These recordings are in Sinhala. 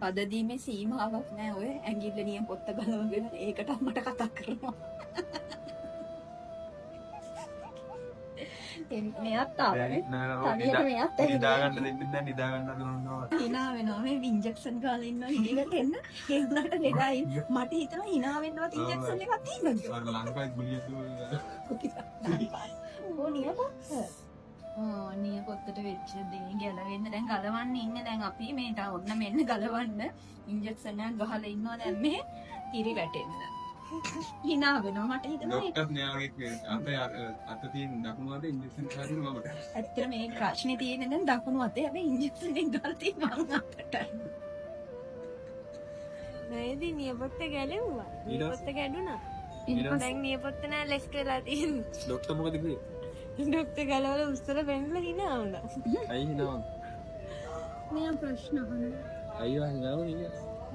පදදීමේ සීමාවක් නෑ ඔය ඇඟිල්ල නියම් පොත්ත ගලවගෙන ඒකට මට කතා කරනවා. මෙයාත් ආවනේ. තනියම මෙයාත් නිදාගන්න දෙන්න දැන් නිදාගන්න හදනවා. hina වෙනවා මේ ඉන්ජෙක්ෂන් ගාලා ඉන්නවා ඉතින් එන්න ඒ උනාට ලෙඩයි මට හිතෙනවා hina වෙන්නවත් ඉන්ජෙක්ෂන් එකක් තියෙනවද කියලා. ලංකාවේ ගුලිය නියපොත්තට වෙච්ච දේ ගැලවෙන්න දැන් ගලවන්න ඉන්නේ දැන් අපි මේට ඔන්න මෙන්න ගලවන්න ඉන්ජෙක්ෂන් එකක් ගහලා ඉන්නවා දැන් මේ ඉරි වැටෙන්න. hina වෙනවා මට හිතෙනවා ડોක්ටර් න්යාගේ අපේ අත තියෙන දකුණු අතේ ඉන්ජෙක්ෂන් ගහනවා මට. ඇත්තට මේ ප්‍රශ්නේ තියෙන්නේ දැන් දකුණු අතේ හැබැයි ඉන්ජෙක්ෂන් එක ගාලා තියෙනවා මං අතට. නේද නියපොත්ත ගැලෙව්වා. නියපොත්ත ගැඩුණා. දැන් නියපොත්ත නෑ ලෙෆ්ට් වෙලා තියෙන්නේ. ડોක්ටර් මොකද කිව්වේ? ડોක්ටර් ගලවලා උස්සල පෙන්නලා hina වුණා. ඇයි හිනාව? මෙයා ප්‍රශ්න අහනවා. අයියෝ හිනාව නේ.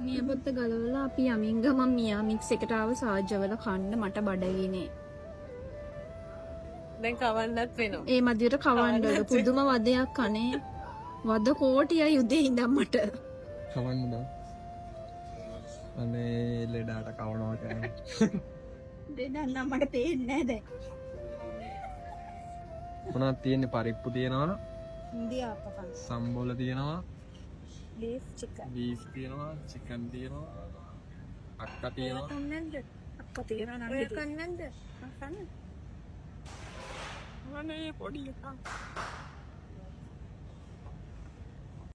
නියපොත්ත ගලවලා අපි යමින් ගමන් මියා මික්ස් එකට ආව සාජ්‍යවල කන්න මට බඩගිනේ. දැන් කවන්නත් වෙනවා. ඒ මදියට කවන්නද පුදුම වදයක් කනේ. වද කෝටියයි උදේ ඉඳන් මට. කවන්න බෑ. අනේ ලෙඩාට කවනවා කියන්නේ. දෙන්න නම් මට පේන්නේ නැහැ දැන්. මොනවද තියෙන්නේ? පරිප්පු තියෙනවා. ඉන්දියා අපකන්. සම්බෝල තියෙනවා. Beef chicken. බීෆ් තියෙනවා. චිකන් තියෙනවා. අක්කා තියෙනවා. කන්නද? අක්ක තියනවා නම් ඔය කන්නද? කන්න. අනේ පොඩි එකා.